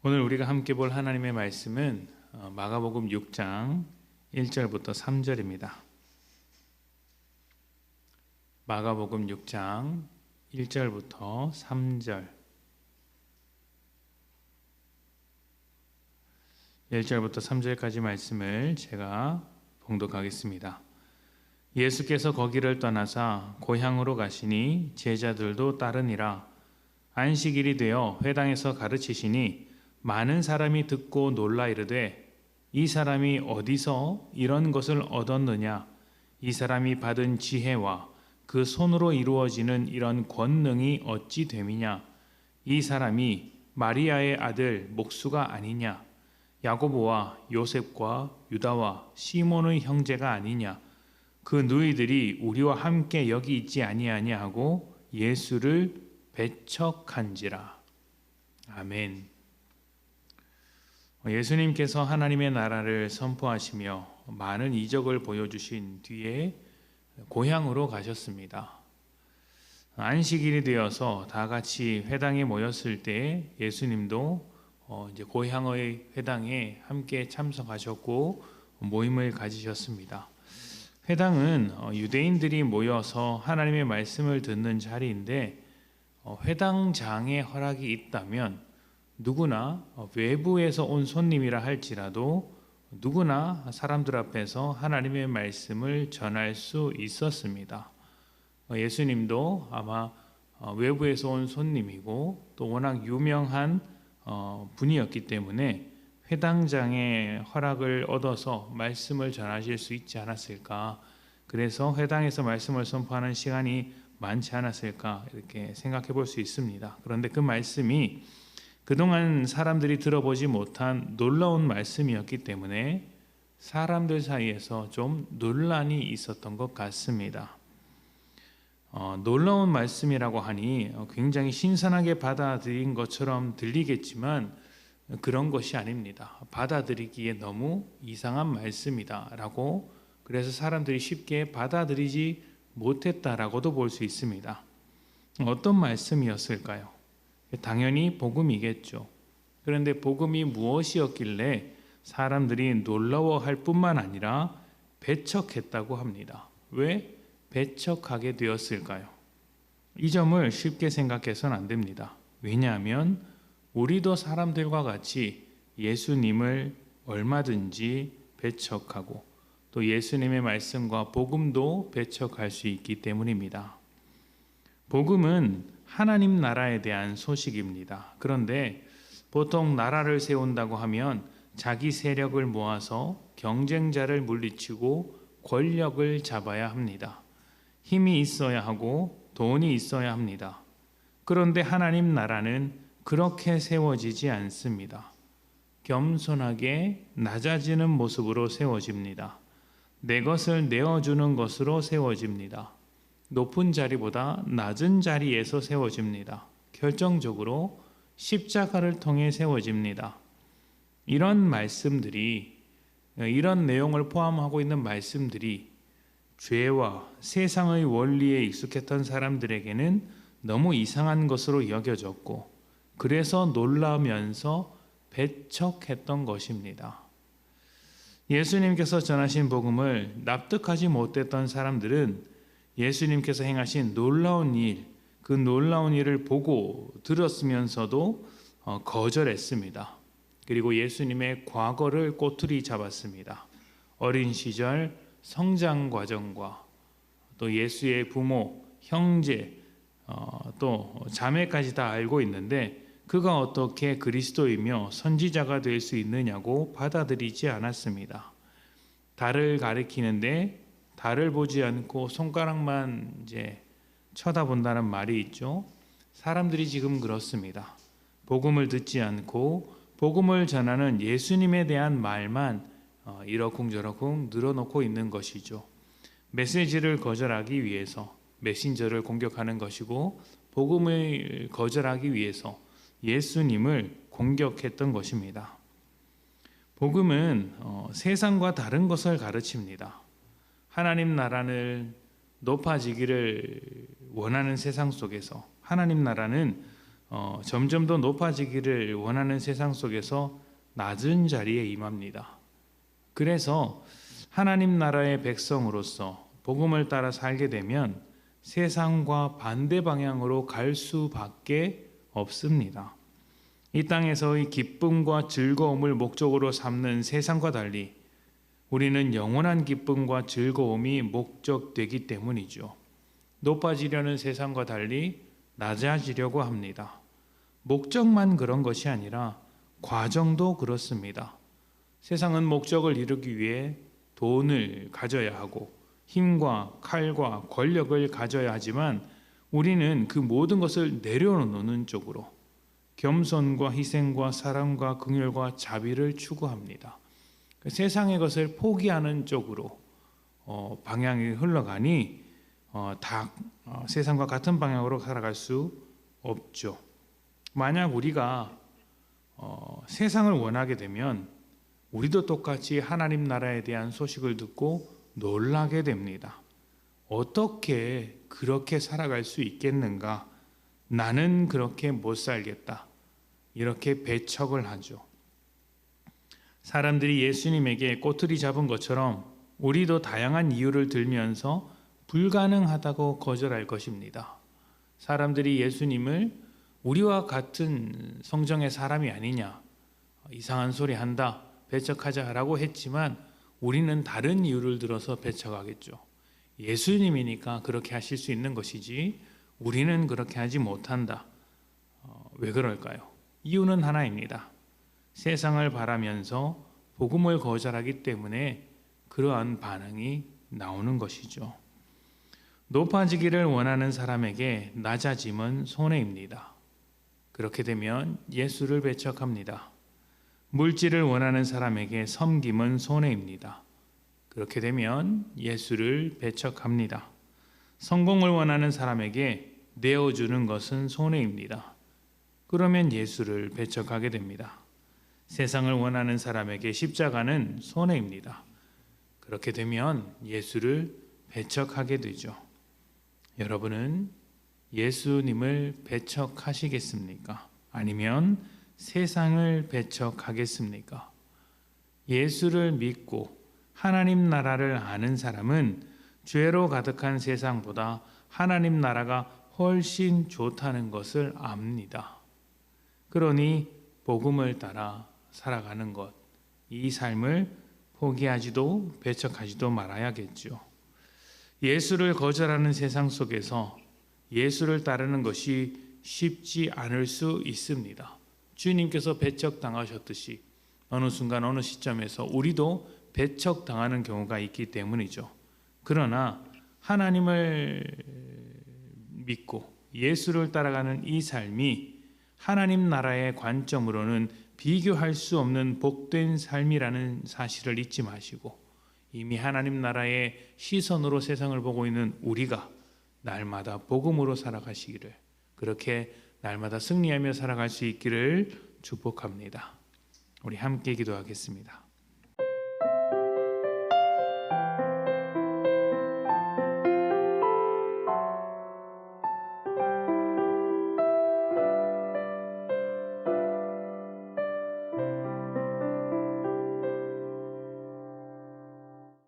오늘 우리가 함께 볼 하나님의 말씀은 마가복음 6장 1절부터 3절입니다. 마가복음 6장 1절부터 3절 1절부터 3절까지 말씀을 제가 봉독하겠습니다. 예수께서 거기를 떠나사 고향으로 가시니 제자들도 따르니라. 안식일이 되어 회당에서 가르치시니 많은 사람이 듣고 놀라 이르되 이 사람이 어디서 이런 것을 얻었느냐? 이 사람이 받은 지혜와 그 손으로 이루어지는 이런 권능이 어찌 됨이냐? 이 사람이 마리아의 아들 목수가 아니냐? 야고보와 요셉과 유다와 시몬의 형제가 아니냐? 그 누이들이 우리와 함께 여기 있지 아니하냐 하고 예수를 배척한지라. 아멘. 예수님께서 하나님의 나라를 선포하시며 많은 이적을 보여주신 뒤에 고향으로 가셨습니다. 안식일이 되어서 다 같이 회당에 모였을 때 예수님도 이제 고향의 회당에 함께 참석하셨고 모임을 가지셨습니다. 회당은 유대인들이 모여서 하나님의 말씀을 듣는 자리인데 회당장의 허락이 있다면 누구나 외부에서 온 손님이라 할지라도 누구나 사람들 앞에서 하나님의 말씀을 전할 수 있었습니다. 예수님도 아마 외부에서 온 손님이고 또 워낙 유명한 분이었기 때문에 회당장의 허락을 얻어서 말씀을 전하실 수 있지 않았을까. 그래서 회당에서 말씀을 선포하는 시간이 많지 않았을까 이렇게 생각해 볼 수 있습니다. 그런데 그 말씀이 그동안 사람들이 들어보지 못한 놀라운 말씀이었기 때문에 사람들 사이에서 좀 논란이 있었던 것 같습니다. 놀라운 말씀이라고 하니 굉장히 신선하게 받아들인 것처럼 들리겠지만 그런 것이 아닙니다. 받아들이기에 너무 이상한 말씀이다 라고, 그래서 사람들이 쉽게 받아들이지 못했다라고도 볼 수 있습니다. 어떤 말씀이었을까요? 당연히 복음이겠죠. 그런데 복음이 무엇이었길래 사람들이 놀라워할 뿐만 아니라 배척했다고 합니다. 왜 배척하게 되었을까요? 이 점을 쉽게 생각해서는 안 됩니다. 왜냐하면 우리도 사람들과 같이 예수님을 얼마든지 배척하고 또 예수님의 말씀과 복음도 배척할 수 있기 때문입니다. 복음은 하나님 나라에 대한 소식입니다. 그런데 보통 나라를 세운다고 하면 자기 세력을 모아서 경쟁자를 물리치고 권력을 잡아야 합니다. 힘이 있어야 하고 돈이 있어야 합니다. 그런데 하나님 나라는 그렇게 세워지지 않습니다. 겸손하게 낮아지는 모습으로 세워집니다. 내 것을 내어주는 것으로 세워집니다. 높은 자리보다 낮은 자리에서 세워집니다. 결정적으로 십자가를 통해 세워집니다. 이런 말씀들이, 이런 내용을 포함하고 있는 말씀들이 죄와 세상의 원리에 익숙했던 사람들에게는 너무 이상한 것으로 여겨졌고 그래서 놀라면서 배척했던 것입니다. 예수님께서 전하신 복음을 납득하지 못했던 사람들은 예수님께서 행하신 놀라운 일, 그 놀라운 일을 보고 들었으면서도 거절했습니다. 그리고 예수님의 과거를 꼬투리 잡았습니다. 어린 시절 성장 과정과 또 예수의 부모, 형제, 또 자매까지 다 알고 있는데 그가 어떻게 그리스도이며 선지자가 될 수 있느냐고 받아들이지 않았습니다. 달을 가리키는데 달을 보지 않고 손가락만 이제 쳐다본다는 말이 있죠. 사람들이 지금 그렇습니다. 복음을 듣지 않고 복음을 전하는 예수님에 대한 말만 이러쿵저러쿵 늘어놓고 있는 것이죠. 메시지를 거절하기 위해서 메신저를 공격하는 것이고 복음을 거절하기 위해서 예수님을 공격했던 것입니다. 복음은 세상과 다른 것을 가르칩니다. 하나님 나라를 높아지기를 원하는 세상 속에서 하나님 나라는 점점 더 높아지기를 원하는 세상 속에서 낮은 자리에 임합니다. 그래서 하나님 나라의 백성으로서 복음을 따라 살게 되면 세상과 반대 방향으로 갈 수밖에 없습니다. 이 땅에서의 기쁨과 즐거움을 목적으로 삼는 세상과 달리 우리는 영원한 기쁨과 즐거움이 목적되기 때문이죠. 높아지려는 세상과 달리 낮아지려고 합니다. 목적만 그런 것이 아니라 과정도 그렇습니다. 세상은 목적을 이루기 위해 돈을 가져야 하고 힘과 칼과 권력을 가져야 하지만 우리는 그 모든 것을 내려놓는 쪽으로 겸손과 희생과 사랑과 긍휼과 자비를 추구합니다. 세상의 것을 포기하는 쪽으로 방향이 흘러가니 세상과 같은 방향으로 살아갈 수 없죠. 만약 우리가 세상을 원하게 되면 우리도 똑같이 하나님 나라에 대한 소식을 듣고 놀라게 됩니다. 어떻게 그렇게 살아갈 수 있겠는가? 나는 그렇게 못 살겠다. 이렇게 배척을 하죠. 사람들이 예수님에게 꼬투리 잡은 것처럼 우리도 다양한 이유를 들면서 불가능하다고 거절할 것입니다. 사람들이 예수님을 우리와 같은 성정의 사람이 아니냐, 이상한 소리 한다, 배척하자라고 했지만 우리는 다른 이유를 들어서 배척하겠죠. 예수님이니까 그렇게 하실 수 있는 것이지 우리는 그렇게 하지 못한다. 왜 그럴까요? 이유는 하나입니다. 세상을 바라면서 복음을 거절하기 때문에 그러한 반응이 나오는 것이죠. 높아지기를 원하는 사람에게 낮아짐은 손해입니다. 그렇게 되면 예수를 배척합니다. 물질을 원하는 사람에게 섬김은 손해입니다. 그렇게 되면 예수를 배척합니다. 성공을 원하는 사람에게 내어주는 것은 손해입니다. 그러면 예수를 배척하게 됩니다. 세상을 원하는 사람에게 십자가는 손해입니다. 그렇게 되면 예수를 배척하게 되죠. 여러분은 예수님을 배척하시겠습니까? 아니면 세상을 배척하겠습니까? 예수를 믿고 하나님 나라를 아는 사람은 죄로 가득한 세상보다 하나님 나라가 훨씬 좋다는 것을 압니다. 그러니 복음을 따라 살아가는 것, 이 삶을 포기하지도 배척하지도 말아야겠죠. 예수를 거절하는 세상 속에서 예수를 따르는 것이 쉽지 않을 수 있습니다. 주님께서 배척당하셨듯이 어느 순간 어느 시점에서 우리도 배척당하는 경우가 있기 때문이죠. 그러나 하나님을 믿고 예수를 따라가는 이 삶이 하나님 나라의 관점으로는 비교할 수 없는 복된 삶이라는 사실을 잊지 마시고 이미 하나님 나라의 시선으로 세상을 보고 있는 우리가 날마다 복음으로 살아가시기를, 그렇게 날마다 승리하며 살아갈 수 있기를 축복합니다. 우리 함께 기도하겠습니다.